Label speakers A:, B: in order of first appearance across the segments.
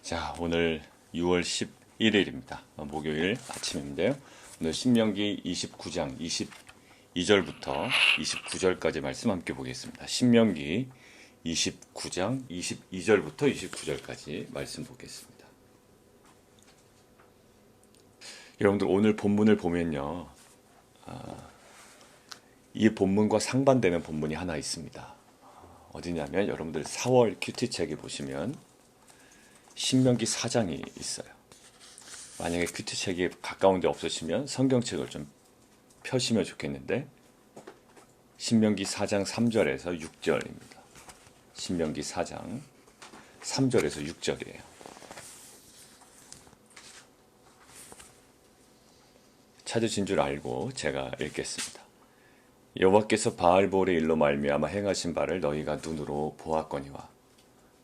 A: 자, 오늘 6월 11일입니다. 목요일 아침인데요. 오늘 신명기 29장 22절부터 29절까지 말씀 함께 보겠습니다. 신명기 29장 22절부터 29절까지 말씀 보겠습니다. 여러분들 오늘 본문을 보면요. 이 본문과 상반되는 본문이 하나 있습니다. 어디냐면 여러분들 4월 큐티책에 보시면 신명기 4장이 있어요. 만약에 큐티책이 가까운 데 없으시면 성경책을 좀 펴시면 좋겠는데 신명기 4장 3절에서 6절입니다. 신명기 4장 3절에서 6절이에요. 찾으신 줄 알고 제가 읽겠습니다. 여호와께서 바알보올의 일로 말미암아 행하신 바를 너희가 눈으로 보았거니와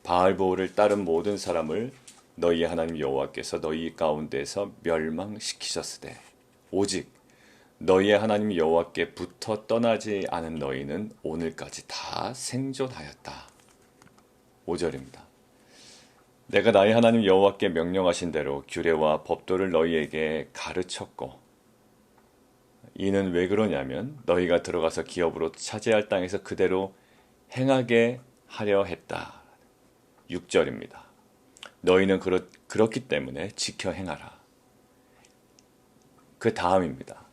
A: 바알보올을 따른 모든 사람을 너희의 하나님 여호와께서 너희 가운데서 멸망시키셨으되 오직 너희의 하나님 여호와께 붙어 떠나지 않은 너희는 오늘까지 다 생존하였다. 5절입니다. 내가 나의 하나님 여호와께 명령하신 대로 규례와 법도를 너희에게 가르쳤고 이는 왜 그러냐면 너희가 들어가서 기업으로 차지할 땅에서 그대로 행하게 하려 했다. 6절입니다. 너희는 그렇기 때문에 지켜 행하라. 그 다음입니다.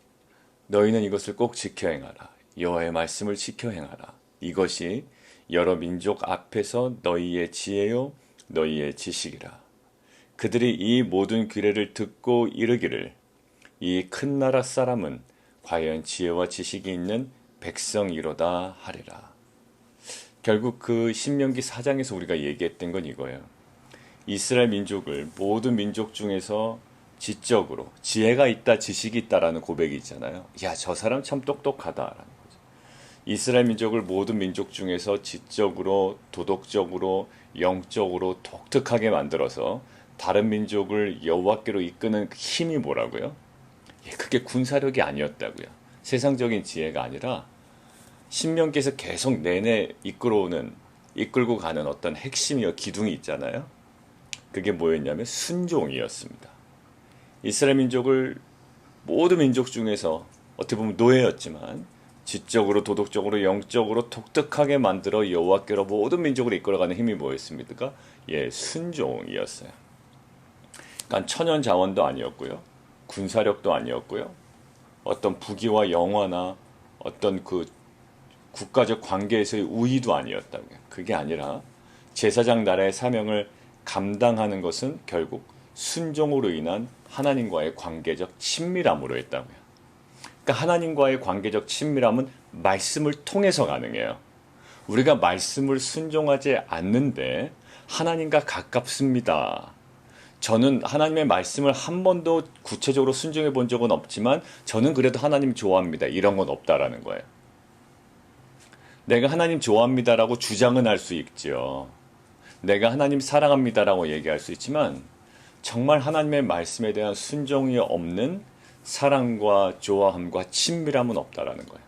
A: 너희는 이것을 꼭 지켜 행하라. 여호와의 말씀을 지켜 행하라. 이것이 여러 민족 앞에서 너희의 지혜요 너희의 지식이라. 그들이 이 모든 규례를 듣고 이르기를 이 큰 나라 사람은 과연 지혜와 지식이 있는 백성이로다 하리라. 결국 그 신명기 4장에서 우리가 얘기했던 건 이거예요. 이스라엘 민족을 모든 민족 중에서 지적으로 지혜가 있다, 지식이 있다라는 고백이 있잖아요. 야, 저 사람 참 똑똑하다라는 거죠. 이스라엘 민족을 모든 민족 중에서 지적으로, 도덕적으로, 영적으로 독특하게 만들어서 다른 민족을 여호와께로 이끄는 힘이 뭐라고요? 그게 군사력이 아니었다고요. 세상적인 지혜가 아니라 신명기에서 계속 내내 이끌고 가는 어떤 핵심이요 기둥이 있잖아요. 그게 뭐였냐면 순종이었습니다. 이스라엘 민족을 모든 민족 중에서 어떻게 보면 노예였지만 지적으로 도덕적으로 영적으로 독특하게 만들어 여호와께로 모든 민족을 이끌어가는 힘이 뭐였습니까? 순종이었어요. 그러니까 천연 자원도 아니었고요. 군사력도 아니었고요. 어떤 부귀와 영화나 어떤 그 국가적 관계에서의 우위도 아니었다고요. 그게 아니라 제사장 나라의 사명을 감당하는 것은 결국 순종으로 인한 하나님과의 관계적 친밀함으로 했다고요. 그러니까 하나님과의 관계적 친밀함은 말씀을 통해서 가능해요. 우리가 말씀을 순종하지 않는데 하나님과 가깝습니다. 저는 하나님의 말씀을 한 번도 구체적으로 순종해 본 적은 없지만 저는 그래도 하나님 좋아합니다. 이런 건 없다라는 거예요. 내가 하나님 좋아합니다라고 주장은 할 수 있죠. 내가 하나님 사랑합니다라고 얘기할 수 있지만 정말 하나님의 말씀에 대한 순종이 없는 사랑과 좋아함과 친밀함은 없다라는 거예요.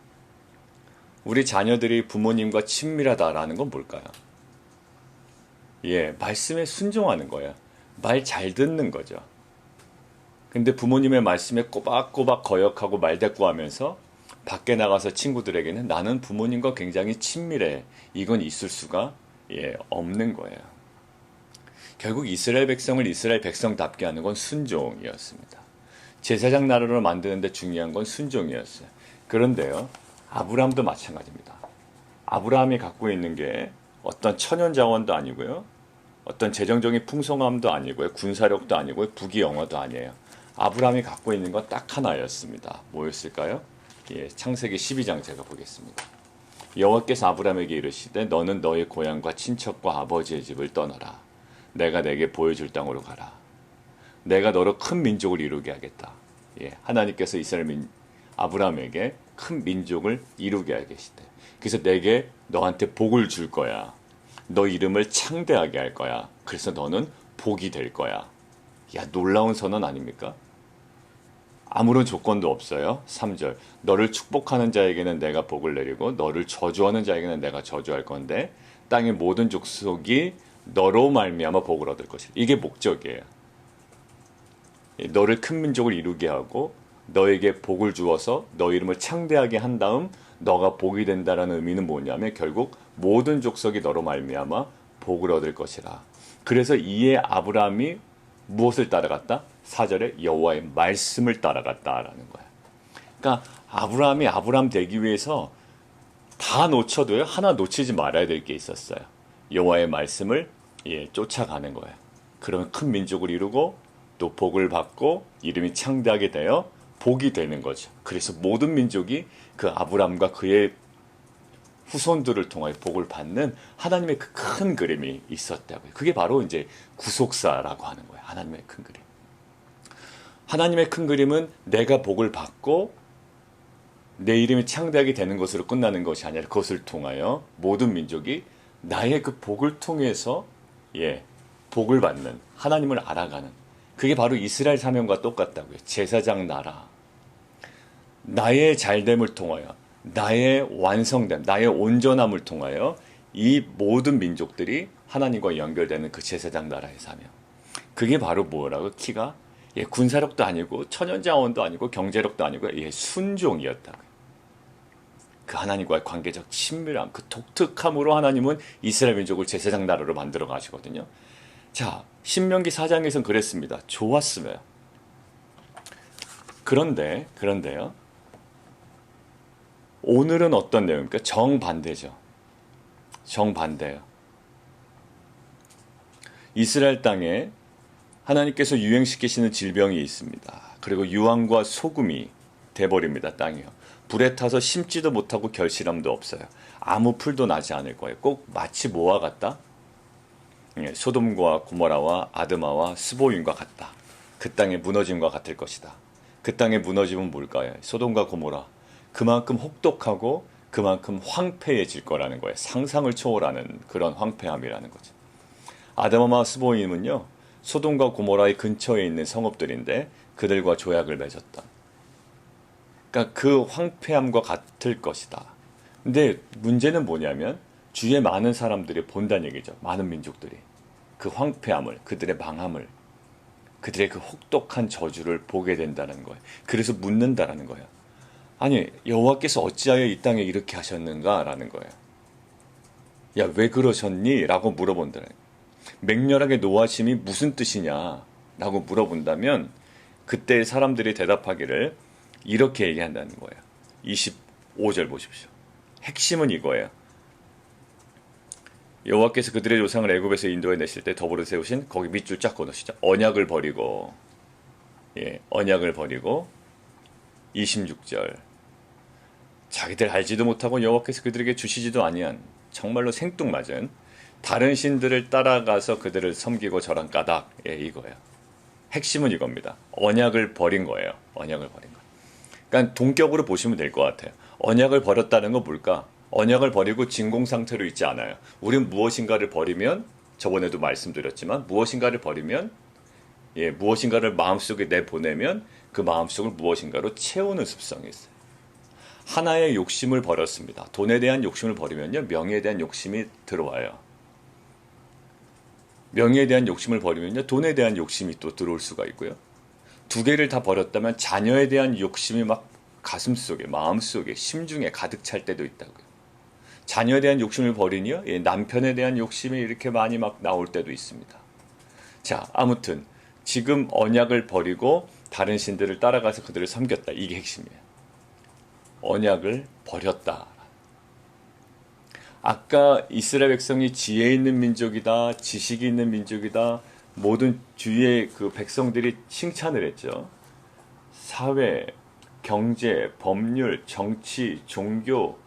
A: 우리 자녀들이 부모님과 친밀하다라는 건 뭘까요? 말씀에 순종하는 거예요. 말 잘 듣는 거죠. 근데 부모님의 말씀에 꼬박꼬박 거역하고 말대꾸하면서 밖에 나가서 친구들에게는 나는 부모님과 굉장히 친밀해. 이건 있을 수가 없는 거예요. 결국 이스라엘 백성을 이스라엘 백성답게 하는 건 순종이었습니다. 제사장 나라로 만드는데 중요한 건 순종이었어요. 그런데요, 아브라함도 마찬가지입니다. 아브라함이 갖고 있는 게 어떤 천연 자원도 아니고요. 어떤 재정적인 풍성함도 아니고요. 군사력도 아니고요. 부귀영화도 아니에요. 아브라함이 갖고 있는 건 딱 하나였습니다. 뭐였을까요? 창세기 12장 제가 보겠습니다. 여호와께서 아브라함에게 이르시되 너는 너의 고향과 친척과 아버지의 집을 떠나라. 내가 내게 보여줄 땅으로 가라. 내가 너로 큰 민족을 이루게 하겠다. 하나님께서 아브라함에게 큰 민족을 이루게 하겠시대. 그래서 내게 너한테 복을 줄 거야. 너 이름을 창대하게 할 거야. 그래서 너는 복이 될 거야. 놀라운 선언 아닙니까? 아무런 조건도 없어요. 3절. 너를 축복하는 자에게는 내가 복을 내리고 너를 저주하는 자에게는 내가 저주할 건데 땅의 모든 족속이 너로 말미암아 복을 얻을 것이라. 이게 목적이에요. 너를 큰 민족을 이루게 하고 너에게 복을 주어서 너 이름을 창대하게 한 다음 너가 복이 된다라는 의미는 뭐냐면 결국 모든 족속이 너로 말미암아 복을 얻을 것이라. 그래서 이에 아브라함이 무엇을 따라갔다? 4절에 여호와의 말씀을 따라갔다라는 거야. 그러니까 아브라함이 아브라함 되기 위해서 다 놓쳐도요, 하나 놓치지 말아야 될 게 있었어요. 여호와의 말씀을 쫓아가는 거예요. 그러면 큰 민족을 이루고 또 복을 받고 이름이 창대하게 되어 복이 되는 거죠. 그래서 모든 민족이 그 아브라함과 그의 후손들을 통하여 복을 받는 하나님의 그 큰 그림이 있었다고요. 그게 바로 이제 구속사라고 하는 거예요. 하나님의 큰 그림. 하나님의 큰 그림은 내가 복을 받고 내 이름이 창대하게 되는 것으로 끝나는 것이 아니라 그것을 통하여 모든 민족이 나의 그 복을 통해서 복을 받는 하나님을 알아가는 그게 바로 이스라엘 사명과 똑같다고요. 제사장 나라. 나의 잘됨을 통하여 나의 완성됨, 나의 온전함을 통하여 이 모든 민족들이 하나님과 연결되는 그 제사장 나라의 사명. 그게 바로 뭐라고? 키가 군사력도 아니고 천연자원도 아니고 경제력도 아니고 순종이었다고요. 그 하나님과의 관계적 친밀함, 그 독특함으로 하나님은 이스라엘 민족을 제사장 나라로 만들어 가시거든요. 자, 신명기 4장에서는 그랬습니다. 좋았으면. 그런데요. 오늘은 어떤 내용입니까? 정반대죠. 정반대요. 이스라엘 땅에 하나님께서 유행시키시는 질병이 있습니다. 그리고 유황과 소금이 돼버립니다. 땅이요. 불에 타서 심지도 못하고 결실함도 없어요. 아무 풀도 나지 않을 거예요. 꼭 마치 뭐와 같다? 소돔과 고모라와 아드마와 스보임과 같다. 그 땅의 무너짐과 같을 것이다. 그 땅의 무너짐은 뭘까요? 소돔과 고모라. 그만큼 혹독하고 그만큼 황폐해질 거라는 거예요. 상상을 초월하는 그런 황폐함이라는 거죠. 아드마와 스보임은요. 소돔과 고모라의 근처에 있는 성읍들인데 그들과 조약을 맺었다. 그러니까 그 황폐함과 같을 것이다. 근데 문제는 뭐냐면 주위에 많은 사람들이 본다는 얘기죠. 많은 민족들이. 그 황폐함을, 그들의 망함을, 그들의 그 혹독한 저주를 보게 된다는 거예요. 그래서 묻는다라는 거예요. 아니, 여호와께서 어찌하여 이 땅에 이렇게 하셨는가라는 거예요. 야, 왜 그러셨니? 라고 물어본다는 거예요. 맹렬하게 노하심이 무슨 뜻이냐? 라고 물어본다면 그때 사람들이 대답하기를 이렇게 얘기한다는 거예요. 25절 보십시오. 핵심은 이거예요. 여호와께서 그들의 조상을 애굽에서 인도해 내실 때 더불어 세우신 거기 밑줄 쫙 그어놓으시죠. 언약을 버리고 언약을 버리고 26절 자기들 알지도 못하고 여호와께서 그들에게 주시지도 아니한 정말로 생뚱맞은 다른 신들을 따라가서 그들을 섬기고 절한 까닭 이거예요. 핵심은 이겁니다. 언약을 버린 거예요. 언약을 버린 거. 그러니까 동격으로 보시면 될 것 같아요. 언약을 버렸다는 건 뭘까? 언약을 버리고 진공 상태로 있지 않아요. 우린 무엇인가를 버리면 저번에도 말씀드렸지만 무엇인가를 버리면 무엇인가를 마음속에 내보내면 그 마음속을 무엇인가로 채우는 습성이 있어요. 하나의 욕심을 버렸습니다. 돈에 대한 욕심을 버리면요. 명예에 대한 욕심이 들어와요. 명예에 대한 욕심을 버리면요. 돈에 대한 욕심이 또 들어올 수가 있고요. 두 개를 다 버렸다면 자녀에 대한 욕심이 막 가슴속에, 마음속에, 심중에 가득 찰 때도 있다고요. 자녀에 대한 욕심을 버리니요. 남편에 대한 욕심이 이렇게 많이 막 나올 때도 있습니다. 자, 아무튼 지금 언약을 버리고 다른 신들을 따라가서 그들을 섬겼다. 이게 핵심이에요. 언약을 버렸다. 아까 이스라엘 백성이 지혜 있는 민족이다, 지식이 있는 민족이다, 모든 주위의 그 백성들이 칭찬을 했죠. 사회, 경제, 법률, 정치, 종교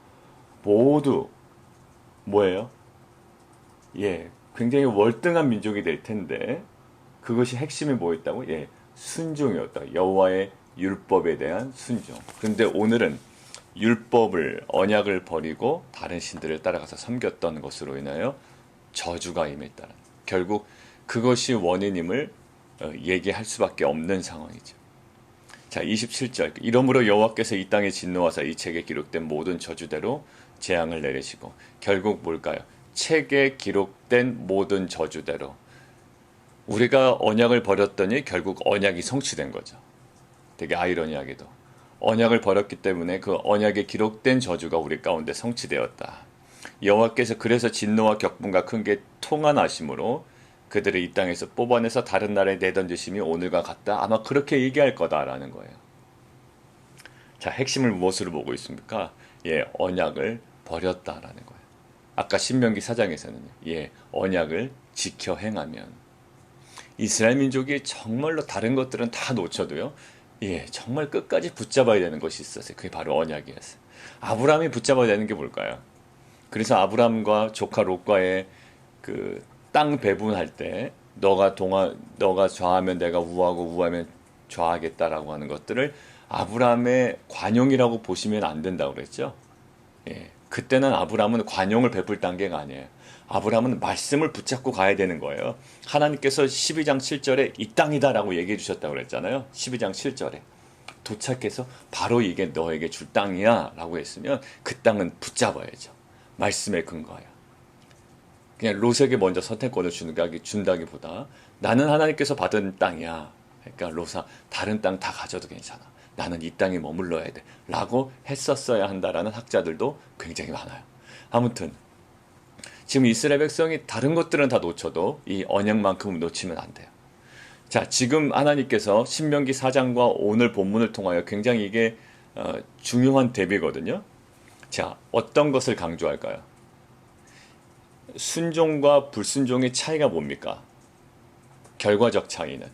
A: 모두 뭐예요? 굉장히 월등한 민족이 될 텐데 그것이 핵심이 뭐였다고? 순종이었다. 여호와의 율법에 대한 순종. 그런데 오늘은 율법을 언약을 버리고 다른 신들을 따라가서 섬겼던 것으로 인하여 저주가 임했다는 결국 그것이 원인임을 얘기할 수밖에 없는 상황이죠. 자, 27절. 이러므로 여호와께서 이 땅에 진노하사 이 책에 기록된 모든 저주대로 재앙을 내리시고 결국 뭘까요? 책에 기록된 모든 저주대로 우리가 언약을 버렸더니 결국 언약이 성취된 거죠. 되게 아이러니하게도 언약을 버렸기 때문에 그 언약에 기록된 저주가 우리 가운데 성취되었다. 여호와께서 그래서 진노와 격분과 큰 게 통한하심으로 그들을 이 땅에서 뽑아내서 다른 나라에 내던지심이 오늘과 같다. 아마 그렇게 얘기할 거다라는 거예요. 자, 핵심을 무엇으로 보고 있습니까? 예, 언약을 버렸다라는 거예요. 아까 신명기 4장에서는요. 예, 언약을 지켜 행하면 이스라엘 민족이 정말로 다른 것들은 다 놓쳐도요. 예, 정말 끝까지 붙잡아야 되는 것이 있었어요. 그게 바로 언약이었어요. 아브라함이 붙잡아야 되는 게 뭘까요? 그래서 아브라함과 조카 롯과의 그 땅 배분할 때 너가 좌하면 내가 우하고 우하면 좌하겠다라고 하는 것들을 아브라함의 관용이라고 보시면 안 된다고 그랬죠. 예, 그때는 아브라함은 관용을 베풀 단계가 아니에요. 아브라함은 말씀을 붙잡고 가야 되는 거예요. 하나님께서 12장 7절에 이 땅이다라고 얘기해 주셨다고 그랬잖아요. 12장 7절에 도착해서 바로 이게 너에게 줄 땅이야 라고 했으면 그 땅은 붙잡아야죠. 말씀에 근거하여. 그냥 롯에게 먼저 선택권을 준다기보다 나는 하나님께서 받은 땅이야. 그러니까 롯아 다른 땅 다 가져도 괜찮아. 나는 이 땅에 머물러야 돼. 라고 했었어야 한다라는 학자들도 굉장히 많아요. 아무튼 지금 이스라엘 백성이 다른 것들은 다 놓쳐도 이 언약만큼은 놓치면 안 돼요. 자, 지금 하나님께서 신명기 4장과 오늘 본문을 통하여 굉장히 이게 중요한 대비거든요. 자, 어떤 것을 강조할까요? 순종과 불순종의 차이가 뭡니까? 결과적 차이는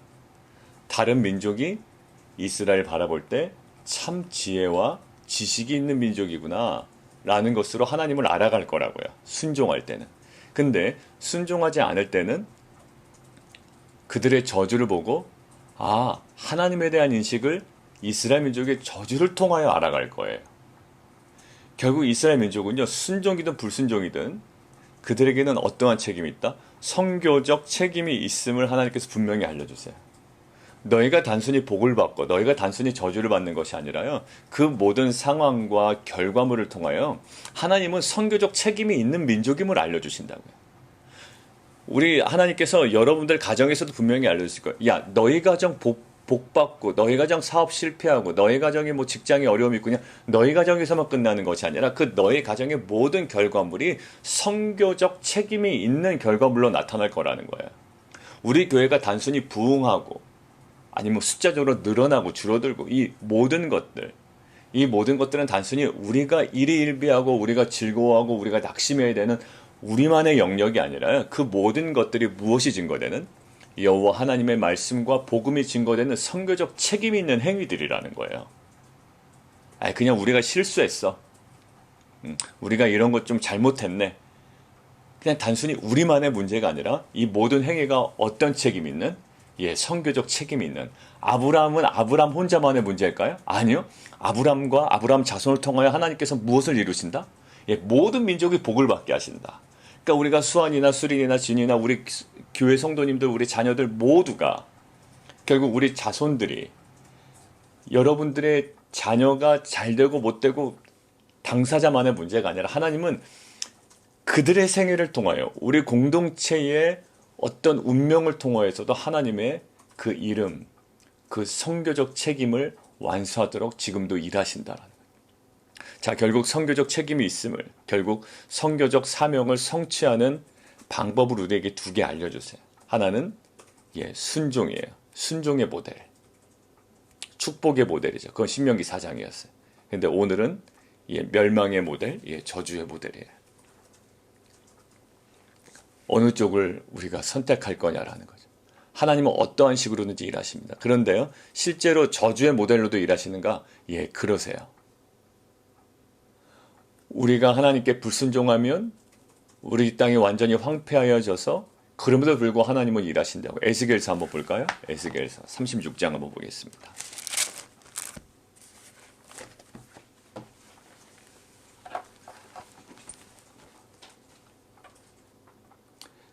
A: 다른 민족이 이스라엘 바라볼 때 참 지혜와 지식이 있는 민족이구나 라는 것으로 하나님을 알아갈 거라고요. 순종할 때는. 근데 순종하지 않을 때는 그들의 저주를 보고 아, 하나님에 대한 인식을 이스라엘 민족의 저주를 통하여 알아갈 거예요. 결국 이스라엘 민족은요. 순종이든 불순종이든 그들에게는 어떠한 책임이 있다? 선교적 책임이 있음을 하나님께서 분명히 알려주세요. 너희가 단순히 복을 받고 너희가 단순히 저주를 받는 것이 아니라요. 그 모든 상황과 결과물을 통하여 하나님은 선교적 책임이 있는 민족임을 알려주신다고요. 우리 하나님께서 여러분들 가정에서도 분명히 알려주실 거예요. 야, 너희 가정 복 받고 너희 가정 사업 실패하고 너희 가정에 뭐 직장에 어려움이 있고 그냥 너희 가정에서만 끝나는 것이 아니라 그 너희 가정의 모든 결과물이 선교적 책임이 있는 결과물로 나타날 거라는 거예요. 우리 교회가 단순히 부흥하고 아니면 숫자적으로 늘어나고 줄어들고 이 모든 것들은 단순히 우리가 일희일비하고 우리가 즐거워하고 우리가 낙심해야 되는 우리만의 영역이 아니라 그 모든 것들이 무엇이 증거되는 여호와 하나님의 말씀과 복음이 증거되는 선교적 책임이 있는 행위들이라는 거예요. 그냥 우리가 실수했어. 우리가 이런 것 좀 잘못했네. 그냥 단순히 우리만의 문제가 아니라 이 모든 행위가 어떤 책임이 있는 선교적 책임이 있는 아브라함은 아브라함 혼자만의 문제일까요? 아니요. 아브라함과 아브라함 자손을 통하여 하나님께서 무엇을 이루신다? 모든 민족이 복을 받게 하신다. 그러니까 우리가 수환이나 수린이나 진이나 우리 교회 성도님들, 우리 자녀들 모두가 결국 우리 자손들이 여러분들의 자녀가 잘 되고 못 되고 당사자만의 문제가 아니라 하나님은 그들의 생애를 통하여 우리 공동체의 어떤 운명을 통하여서도 하나님의 그 이름, 그 선교적 책임을 완수하도록 지금도 일하신다라는 거예요. 자, 결국 선교적 책임이 있음을, 결국 선교적 사명을 성취하는 방법을 우리에게 두 개 알려주세요. 하나는 순종이에요. 순종의 모델. 축복의 모델이죠. 그건 신명기 4장이었어요. 근데 오늘은 멸망의 모델, 저주의 모델이에요. 어느 쪽을 우리가 선택할 거냐라는 거죠. 하나님은 어떠한 식으로든지 일하십니다. 그런데요, 실제로 저주의 모델로도 일하시는가? 그러세요. 우리가 하나님께 불순종하면 우리 땅이 완전히 황폐하여져서 그럼에도 불구하고 하나님은 일하신다고. 에스겔서 한번 볼까요? 에스겔서 36장 한번 보겠습니다.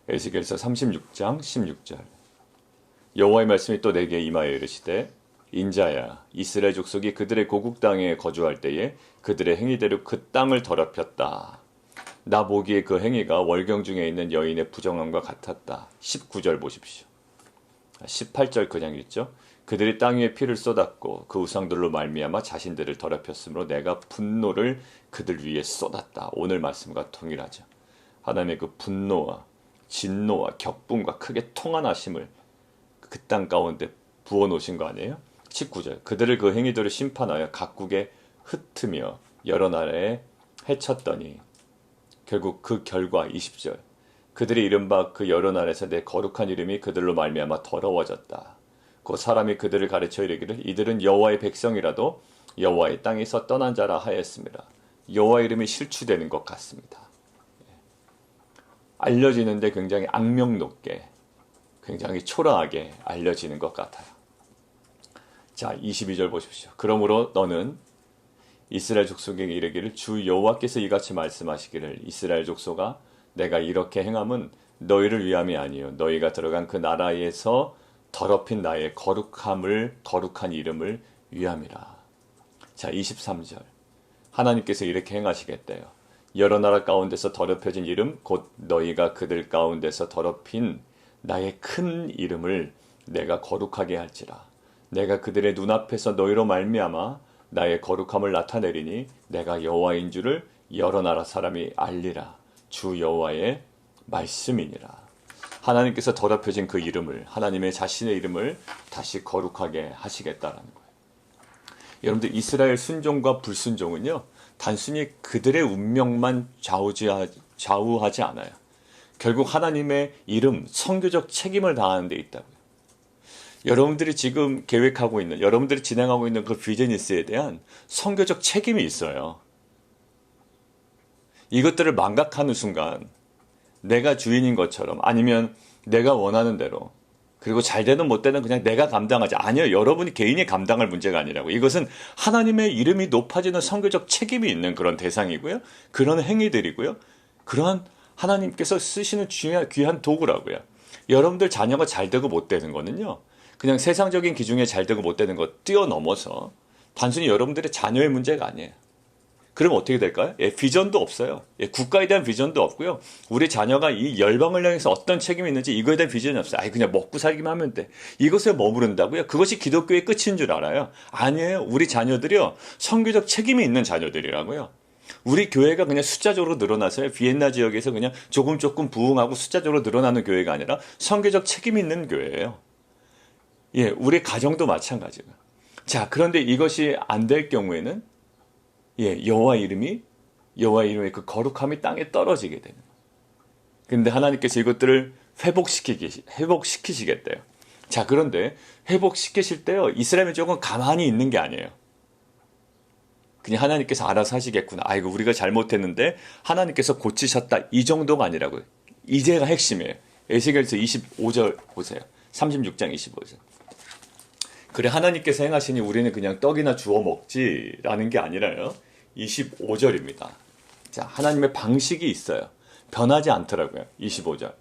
A: 에스겔서 36장 16절. 여호와의 말씀이 또 내게 임하여 이르시되 인자야, 이스라엘 족속이 그들의 고국 땅에 거주할 때에 그들의 행위대로 그 땅을 더럽혔다. 나 보기에 그 행위가 월경 중에 있는 여인의 부정함과 같았다. 19절 보십시오. 18절 그냥 읽죠. 그들이 땅 위에 피를 쏟았고 그 우상들로 말미암아 자신들을 더럽혔으므로 내가 분노를 그들 위에 쏟았다. 오늘 말씀과 동일하죠. 하나님의 그 분노와 진노와 격분과 크게 통한하심을 그 땅 가운데 부어놓으신 거 아니에요? 19절 그들을 그 행위들을 심판하여 각국에 흩으며 여러 나라에 해쳤더니 결국 그 결과 20절 그들이 이른바 그 여러 나라에서 내 거룩한 이름이 그들로 말미암아 더러워졌다. 그 사람이 그들을 가르쳐 이르기를 이들은 여호와의 백성이라도 여호와의 땅에서 떠난 자라 하였습니다. 여호와 이름이 실추되는 것 같습니다. 알려지는데 굉장히 악명 높게 굉장히 초라하게 알려지는 것 같아요. 자 22절 보십시오. 그러므로 너는 이스라엘 족속에게 이르기를 주 여호와께서 이같이 말씀하시기를 이스라엘 족속아 내가 이렇게 행함은 너희를 위함이 아니요 너희가 들어간 그 나라에서 더럽힌 나의 거룩한 이름을 위함이라. 자 23절 하나님께서 이렇게 행하시겠대요. 여러 나라 가운데서 더럽혀진 이름 곧 너희가 그들 가운데서 더럽힌 나의 큰 이름을 내가 거룩하게 할지라. 내가 그들의 눈앞에서 너희로 말미암아 나의 거룩함을 나타내리니 내가 여호와인 줄을 여러 나라 사람이 알리라. 주 여호와의 말씀이니라. 하나님께서 더럽혀진 그 이름을 하나님의 자신의 이름을 다시 거룩하게 하시겠다라는 거예요. 여러분들 이스라엘 순종과 불순종은요. 단순히 그들의 운명만 좌우하지 않아요. 결국 하나님의 이름, 선교적 책임을 다하는 데 있다고요. 여러분들이 지금 계획하고 있는, 여러분들이 진행하고 있는 그 비즈니스에 대한 선교적 책임이 있어요. 이것들을 망각하는 순간 내가 주인인 것처럼 아니면 내가 원하는 대로 그리고 잘 되든 못 되든 그냥 내가 감당하지. 아니요. 여러분이 개인이 감당할 문제가 아니라고. 이것은 하나님의 이름이 높아지는 선교적 책임이 있는 그런 대상이고요. 그런 행위들이고요. 그러한 하나님께서 쓰시는 귀한 도구라고요. 여러분들 자녀가 잘 되고 못 되는 거는요. 그냥 세상적인 기준에 잘 되고 못 되는 거 뛰어넘어서 단순히 여러분들의 자녀의 문제가 아니에요. 그럼 어떻게 될까요? 비전도 없어요. 국가에 대한 비전도 없고요. 우리 자녀가 이 열방을 향해서 어떤 책임이 있는지 이거에 대한 비전이 없어요. 그냥 먹고 살기만 하면 돼. 이것에 머무른다고요? 그것이 기독교의 끝인 줄 알아요? 아니에요. 우리 자녀들이요. 선교적 책임이 있는 자녀들이라고요. 우리 교회가 그냥 숫자적으로 늘어나서요. 비엔나 지역에서 그냥 조금 부흥하고 숫자적으로 늘어나는 교회가 아니라 선교적 책임이 있는 교회예요. 우리 가정도 마찬가지고. 자, 그런데 이것이 안 될 경우에는 여호와 이름의 그 거룩함이 땅에 떨어지게 되는 거예요. 그런데 하나님께서 이것들을 회복시키시겠대요. 자, 그런데 회복시키실 때요. 이스라엘 민족은 가만히 있는 게 아니에요. 그냥 하나님께서 알아서 하시겠구나. 아이고 우리가 잘못했는데 하나님께서 고치셨다. 이 정도가 아니라고요. 이제가 핵심이에요. 에스겔서 25절 보세요. 36장 25절. 그래 하나님께서 행하시니 우리는 그냥 떡이나 주워 먹지라는 게 아니라요. 25절입니다. 자, 하나님의 방식이 있어요. 변하지 않더라고요. 25절.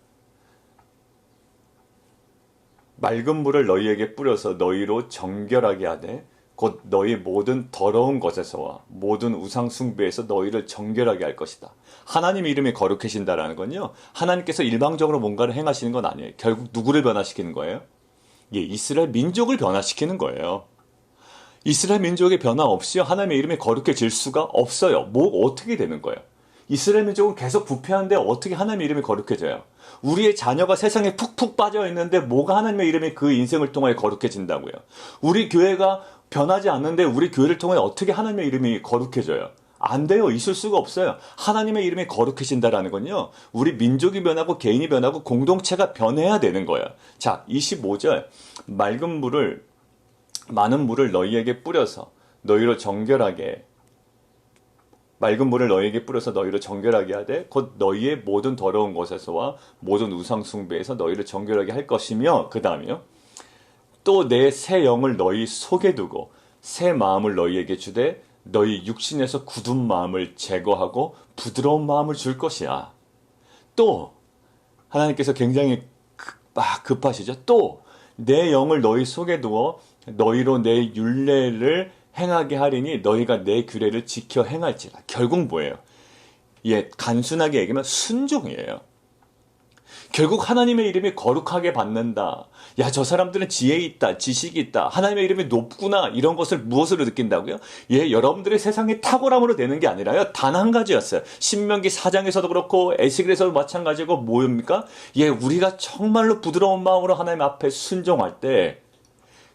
A: 맑은 물을 너희에게 뿌려서 너희로 정결하게 하되 곧 너희 모든 더러운 것에서와 모든 우상 숭배에서 너희를 정결하게 할 것이다. 하나님 이름이 거룩해진다라는 건요. 하나님께서 일방적으로 뭔가를 행하시는 건 아니에요. 결국 누구를 변화시키는 거예요? 이스라엘 민족을 변화시키는 거예요. 이스라엘 민족의 변화 없이요. 하나님의 이름이 거룩해질 수가 없어요. 어떻게 되는 거예요? 이스라엘 민족은 계속 부패한데 어떻게 하나님의 이름이 거룩해져요? 우리의 자녀가 세상에 푹푹 빠져 있는데 뭐가 하나님의 이름이 그 인생을 통해 거룩해진다고요? 우리 교회가 변하지 않는데 우리 교회를 통해 어떻게 하나님의 이름이 거룩해져요? 안 돼요. 있을 수가 없어요. 하나님의 이름이 거룩해진다라는 건요. 우리 민족이 변하고 개인이 변하고 공동체가 변해야 되는 거예요. 자, 25절. 많은 물을 너희에게 뿌려서 너희로 정결하게 하되 곧 너희의 모든 더러운 것에서와 모든 우상 숭배에서 너희를 정결하게 할 것이며 그 다음이요. 또 내 새 영을 너희 속에 두고 새 마음을 너희에게 주되 너희 육신에서 굳은 마음을 제거하고 부드러운 마음을 줄 것이야. 또 하나님께서 굉장히 급하시죠. 또 내 영을 너희 속에 두어 너희로 내 율례를 행하게 하리니 너희가 내 규례를 지켜 행할지라. 결국 뭐예요? 예, 단순하게 얘기하면 순종이에요. 결국 하나님의 이름이 거룩하게 받는다. 야, 저 사람들은 지혜 있다, 지식이 있다, 하나님의 이름이 높구나, 이런 것을 무엇으로 느낀다고요? 예, 여러분들의 세상의 탁월함으로 되는 게 아니라요. 단 한 가지였어요. 신명기 4장에서도 그렇고 에스겔에서도 마찬가지고 뭐입니까? 예, 우리가 정말로 부드러운 마음으로 하나님 앞에 순종할 때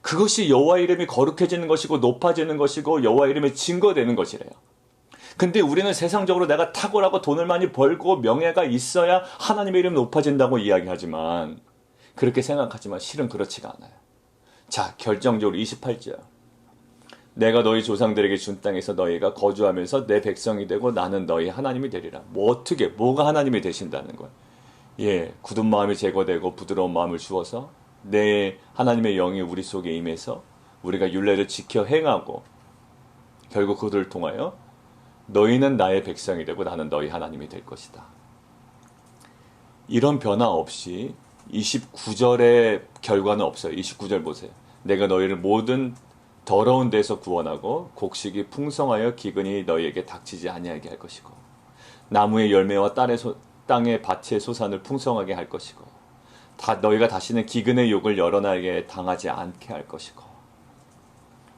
A: 그것이 여호와의 이름이 거룩해지는 것이고 높아지는 것이고 여호와의 이름이 증거되는 것이래요. 근데 우리는 세상적으로 내가 탁월하고 돈을 많이 벌고 명예가 있어야 하나님의 이름이 높아진다고 이야기하지만 그렇게 생각하지만 실은 그렇지가 않아요. 자, 결정적으로 28절. 내가 너희 조상들에게 준 땅에서 너희가 거주하면서 내 백성이 되고 나는 너희 하나님이 되리라. 뭐가 하나님이 되신다는 거예요? 예, 굳은 마음이 제거되고 부드러운 마음을 주어서 내 하나님의 영이 우리 속에 임해서 우리가 율례를 지켜 행하고 결국 그들을 통하여 너희는 나의 백성이 되고 나는 너희 하나님이 될 것이다. 이런 변화 없이 29절의 결과는 없어요. 29절 보세요. 내가 너희를 모든 더러운 데서 구원하고 곡식이 풍성하여 기근이 너희에게 닥치지 아니하게 할 것이고 나무의 열매와 땅의 밭의 소산을 풍성하게 할 것이고 너희가 다시는 기근의 욕을 여러 날에 당하지 않게 할 것이고.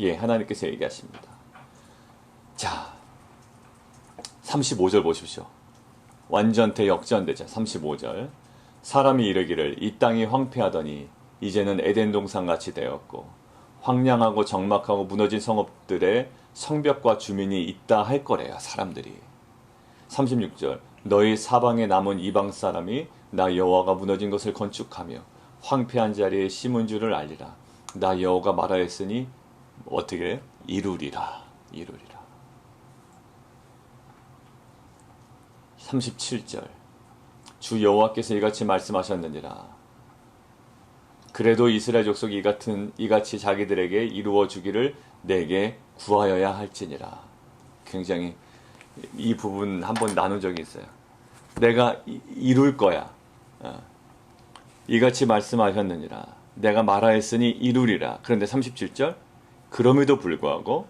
A: 예, 하나님께서 얘기하십니다. 자, 35절 보십시오. 완전 대역전되자. 35절. 사람이 이르기를 이 땅이 황폐하더니 이제는 에덴 동산같이 되었고 황량하고 적막하고 무너진 성읍들의 성벽과 주민이 있다 할 거래요. 사람들이. 36절. 너희 사방에 남은 이방 사람이 나 여호와가 무너진 것을 건축하며 황폐한 자리에 심은 줄을 알리라. 나 여호와가 말하였으니 어떻게 이루리라. 37절. 주 여호와께서 이같이 말씀하셨느니라. 그래도 이스라엘 족속이 이같이 자기들에게 이루어 주기를 내게 구하여야 할지니라. 굉장히 이 부분 한번 나눈 적이 있어요. 내가 이룰 거야. 이같이 말씀하셨느니라. 내가 말하였으니 이루리라. 그런데 37절. 그럼에도 불구하고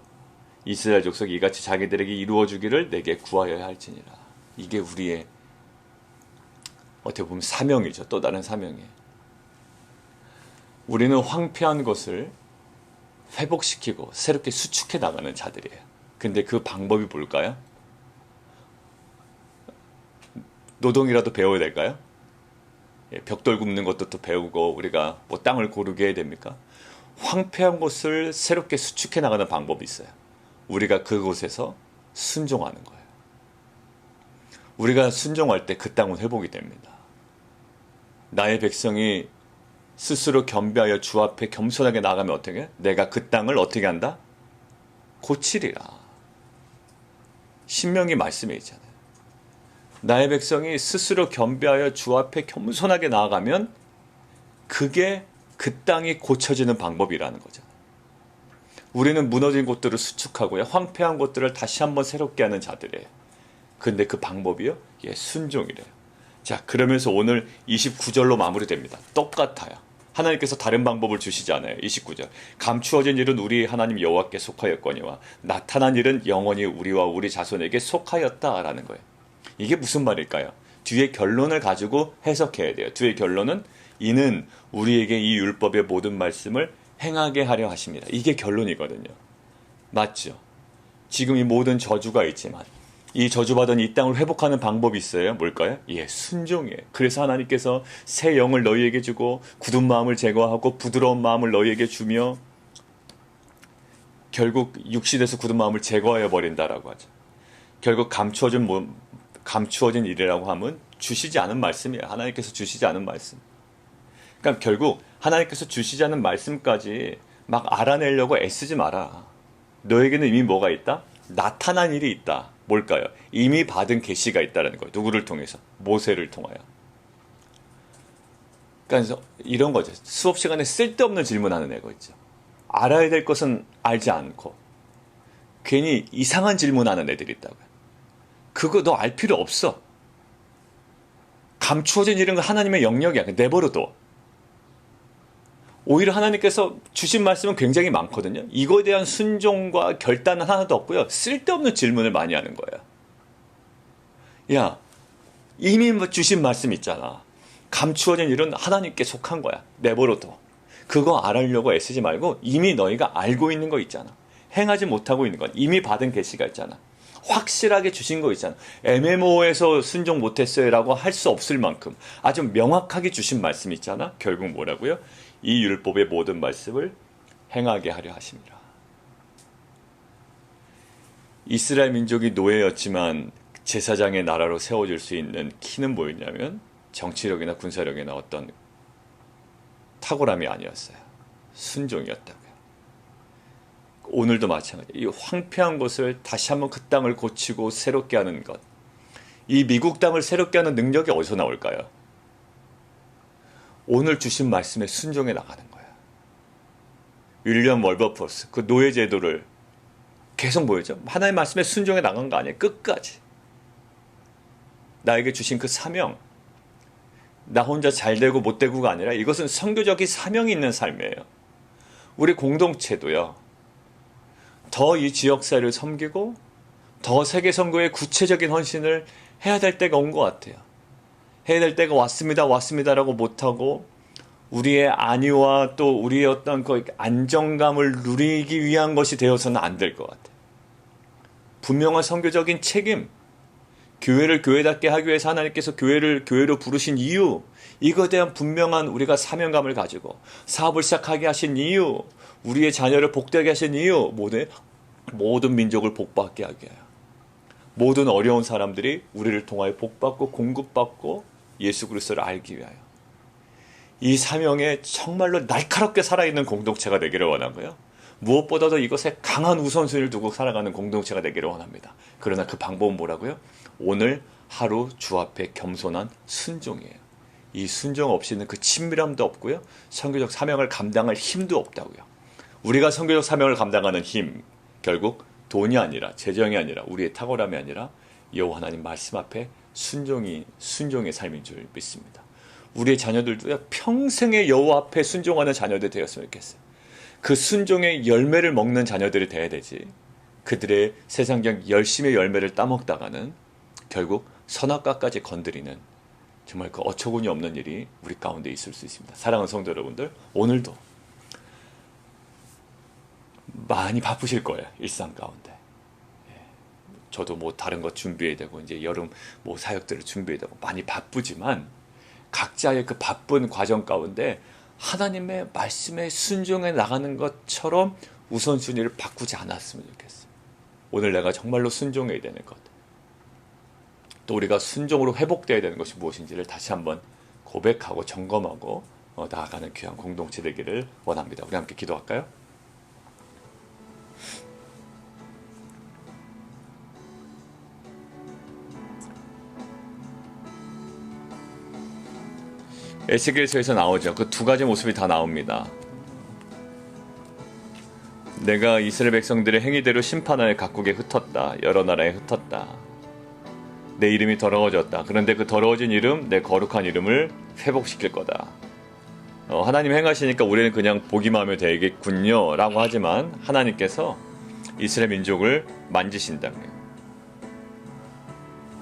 A: 이스라엘 족속이 이같이 자기들에게 이루어 주기를 내게 구하여야 할지니라. 이게 우리의 어떻게 보면 사명이죠. 또 다른 사명이에요. 우리는 황폐한 것을 회복시키고 새롭게 수축해 나가는 자들이에요. 근데 그 방법이 뭘까요? 노동이라도 배워야 될까요? 벽돌 굽는 것도 또 배우고 우리가 뭐 땅을 고르게 해야 됩니까? 황폐한 곳을 새롭게 수축해 나가는 방법이 있어요. 우리가 그곳에서 순종하는 거예요. 우리가 순종할 때 그 땅은 회복이 됩니다. 나의 백성이 스스로 겸비하여 주 앞에 겸손하게 나가면 어떻게 해? 내가 그 땅을 어떻게 한다? 고치리라. 신명기 말씀에 있잖아요. 나의 백성이 스스로 겸비하여 주 앞에 겸손하게 나아가면 그게 그 땅이 고쳐지는 방법이라는 거잖아요. 우리는 무너진 곳들을 수축하고요. 황폐한 곳들을 다시 한번 새롭게 하는 자들이에요. 근데 그 방법이요? 예, 순종이래요. 자, 그러면서 오늘 29절로 마무리됩니다. 똑같아요. 하나님께서 다른 방법을 주시지 않아요. 29절. 감추어진 일은 우리 하나님 여호와께 속하였거니와 나타난 일은 영원히 우리와 우리 자손에게 속하였다라는 거예요. 이게 무슨 말일까요? 뒤에 결론을 가지고 해석해야 돼요. 뒤에 결론은 이는 우리에게 이 율법의 모든 말씀을 행하게 하려 하십니다. 이게 결론이거든요. 맞죠? 지금 이 모든 저주가 있지만 이 저주받은 이 땅을 회복하는 방법이 있어요. 뭘까요? 예, 순종이에요. 그래서 하나님께서 새 영을 너희에게 주고 굳은 마음을 제거하고 부드러운 마음을 너희에게 주며 결국 육신에서 굳은 마음을 제거하여 버린다라고 하죠. 결국 감추어진 일이라고 하면 주시지 않은 말씀이에요. 하나님께서 주시지 않은 말씀. 그러니까 결국 하나님께서 주시지 않은 말씀까지 막 알아내려고 애쓰지 마라. 너에게는 이미 뭐가 있다? 나타난 일이 있다. 뭘까요? 이미 받은 계시가 있다는 거예요. 누구를 통해서? 모세를 통하여. 그러니까 이런 거죠. 수업 시간에 쓸데없는 질문하는 애가 있죠. 알아야 될 것은 알지 않고 괜히 이상한 질문하는 애들이 있다고요. 그거 너 알 필요 없어. 감추어진 일은 하나님의 영역이야. 내버려둬. 오히려 하나님께서 주신 말씀은 굉장히 많거든요. 이거에 대한 순종과 결단은 하나도 없고요. 쓸데없는 질문을 많이 하는 거예요. 야, 이미 주신 말씀 있잖아. 감추어진 일은 하나님께 속한 거야. 내버려둬. 그거 알으려고 애쓰지 말고 이미 너희가 알고 있는 거 있잖아. 행하지 못하고 있는 건 이미 받은 계시가 있잖아. 확실하게 주신 거 있잖아. 애매모호해서 순종 못했어요 라고 할 수 없을 만큼 아주 명확하게 주신 말씀 있잖아. 결국 뭐라고요? 이 율법의 모든 말씀을 행하게 하려 하심이라. 이스라엘 민족이 노예였지만 제사장의 나라로 세워질 수 있는 키는 뭐였냐면 정치력이나 군사력이나 어떤 탁월함이 아니었어요. 순종이었다고요. 오늘도 마찬가지. 이 황폐한 것을 다시 한번 그 땅을 고치고 새롭게 하는 것. 이 미국 땅을 새롭게 하는 능력이 어디서 나올까요? 오늘 주신 말씀에 순종해 나가는 거야. 윌리엄 월버퍼스 그 노예 제도를 계속 보여줘. 하나님의 말씀에 순종해 나간 거 아니에요. 끝까지. 나에게 주신 그 사명. 나 혼자 잘 되고 못 되고가 아니라 이것은 선교적인 사명이 있는 삶이에요. 우리 공동체도요. 더 이 지역사회를 섬기고 더 세계 선교의 구체적인 헌신을 해야 될 때가 온 것 같아요. 해야 될 때가 왔습니다라고 못하고 우리의 안위와 또 우리의 어떤 그 안정감을 누리기 위한 것이 되어서는 안 될 것 같아요. 분명한 선교적인 책임, 교회를 교회답게 하기 위해서 하나님께서 교회로 부르신 이유, 이거에 대한 분명한 우리가 사명감을 가지고 사업을 시작하게 하신 이유, 우리의 자녀를 복되게 하신 이유, 모든 민족을 복받게 하게 해요. 모든 어려운 사람들이 우리를 통하여 복받고 공급받고 예수 그리스도를 알기 위하여. 이 사명에 정말로 날카롭게 살아있는 공동체가 되기를 원하고요. 무엇보다도 이것에 강한 우선순위를 두고 살아가는 공동체가 되기를 원합니다. 그러나 그 방법은 뭐라고요? 오늘 하루 주 앞에 겸손한 순종이에요. 이 순종 없이는 그 친밀함도 없고요. 선교적 사명을 감당할 힘도 없다고요. 우리가 선교적 사명을 감당하는 힘, 결국 돈이 아니라 재정이 아니라 우리의 탁월함이 아니라 여호와 하나님 말씀 앞에 순종의 삶인 줄 믿습니다. 우리의 자녀들도 평생에 여호와 앞에 순종하는 자녀들 되었으면 좋겠어요. 그 순종의 열매를 먹는 자녀들이 돼야 되지. 그들의 세상적 열심의 열매를 따먹다가는 결국 선악과까지 건드리는 정말 그 어처구니 없는 일이 우리 가운데 있을 수 있습니다. 사랑하는 성도 여러분들, 오늘도 많이 바쁘실 거예요. 일상 가운데. 저도 다른 것 준비해야 되고 이제 여름 사역들을 준비해야 되고 많이 바쁘지만 각자의 그 바쁜 과정 가운데 하나님의 말씀에 순종해 나가는 것처럼 우선순위를 바꾸지 않았으면 좋겠어요. 오늘 내가 정말로 순종해야 되는 것. 또 우리가 순종으로 회복되어야 되는 것이 무엇인지를 다시 한번 고백하고 점검하고 나아가는 귀한 공동체 되기를 원합니다. 우리 함께 기도할까요? 에스겔서에서 나오죠. 그 두 가지 모습이 다 나옵니다. 내가 이스라엘 백성들의 행위대로 심판하여 각국에 흩었다. 여러 나라에 흩었다. 내 이름이 더러워졌다. 그런데 그 더러워진 이름, 내 거룩한 이름을 회복시킬 거다. 하나님 행하시니까 우리는 그냥 보기만 하면 되겠군요 라고 하지만 하나님께서 이스라엘 민족을 만지신다고요.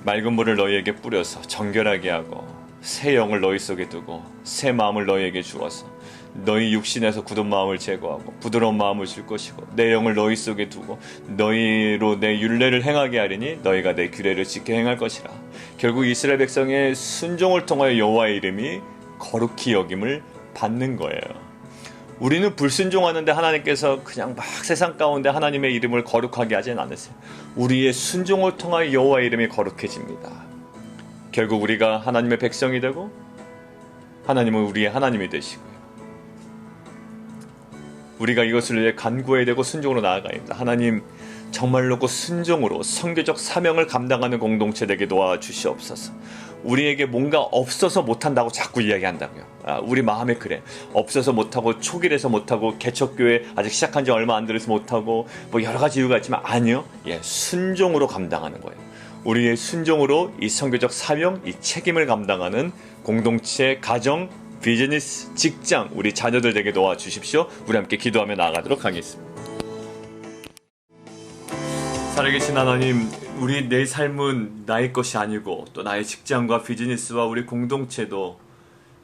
A: 맑은 물을 너희에게 뿌려서 정결하게 하고 새 영을 너희 속에 두고 새 마음을 너희에게 주어서 너희 육신에서 굳은 마음을 제거하고 부드러운 마음을 줄 것이고 내 영을 너희 속에 두고 너희로 내 율례를 행하게 하리니 너희가 내 규례를 지켜 행할 것이라. 결국 이스라엘 백성의 순종을 통하여 여호와의 이름이 거룩히 여김을 받는 거예요. 우리는 불순종하는데 하나님께서 그냥 막 세상 가운데 하나님의 이름을 거룩하게 하진 않으세요. 우리의 순종을 통하여 여호와의 이름이 거룩해집니다. 결국 우리가 하나님의 백성이 되고 하나님은 우리의 하나님이 되시고요. 우리가 이것을 위해 간구해야 되고 순종으로 나아가야 합니다. 하나님 정말로 그 순종으로 선교적 사명을 감당하는 공동체 되게 도와주시옵소서. 우리에게 뭔가 없어서 못한다고 자꾸 이야기한다고요. 우리 마음에 그래. 없어서 못하고 초기라서 못하고 개척교회 아직 시작한 지 얼마 안 돼서 못하고 여러 가지 이유가 있지만 아니요. 순종으로 감당하는 거예요. 우리의 순종으로 이 선교적 사명, 이 책임을 감당하는 공동체, 가정, 비즈니스, 직장, 우리 자녀들 되게 도와주십시오. 우리 함께 기도하며 나아가도록 하겠습니다. 살아계신 하나님, 내 삶은 나의 것이 아니고 또 나의 직장과 비즈니스와 우리 공동체도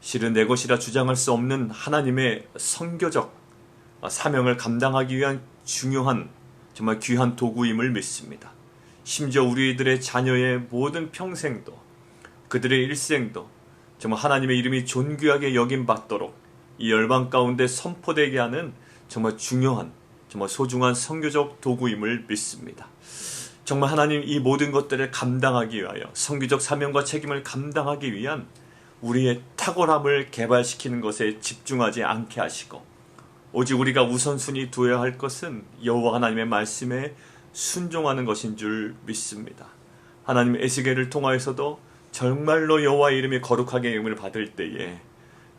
A: 실은 내 것이라 주장할 수 없는 하나님의 선교적 사명을 감당하기 위한 중요한 정말 귀한 도구임을 믿습니다. 심지어 우리들의 자녀의 모든 평생도 그들의 일생도 정말 하나님의 이름이 존귀하게 여김받도록 이 열방 가운데 선포되게 하는 정말 중요한 정말 소중한 선교적 도구임을 믿습니다. 정말 하나님 이 모든 것들을 감당하기 위하여 선교적 사명과 책임을 감당하기 위한 우리의 탁월함을 개발시키는 것에 집중하지 않게 하시고 오직 우리가 우선순위 두어야 할 것은 여호와 하나님의 말씀에 순종하는 것인 줄 믿습니다. 하나님 에스겔을 통하여서도 정말로 여호와의 이름이 거룩하게 여김을 받을 때에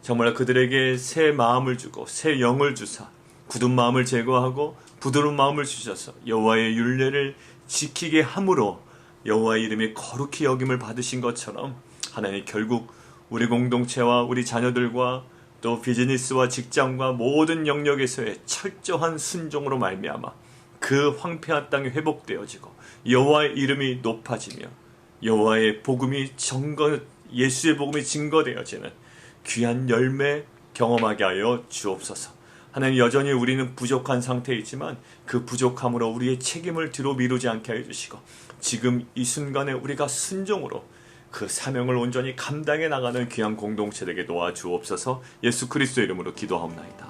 A: 정말 그들에게 새 마음을 주고 새 영을 주사 굳은 마음을 제거하고 부드러운 마음을 주셔서 여호와의 율례를 지키게 함으로 여호와의 이름이 거룩히 여김을 받으신 것처럼 하나님 결국 우리 공동체와 우리 자녀들과 또 비즈니스와 직장과 모든 영역에서의 철저한 순종으로 말미암아 그 황폐한 땅이 회복되어지고 여호와의 이름이 높아지며 여호와의 복음이 예수의 복음이 증거되어지는 귀한 열매 경험하게 하여 주옵소서. 하나님 여전히 우리는 부족한 상태이지만 그 부족함으로 우리의 책임을 뒤로 미루지 않게 해주시고 지금 이 순간에 우리가 순종으로 그 사명을 온전히 감당해 나가는 귀한 공동체 되게 도와주옵소서. 예수 그리스도의 이름으로 기도하옵나이다.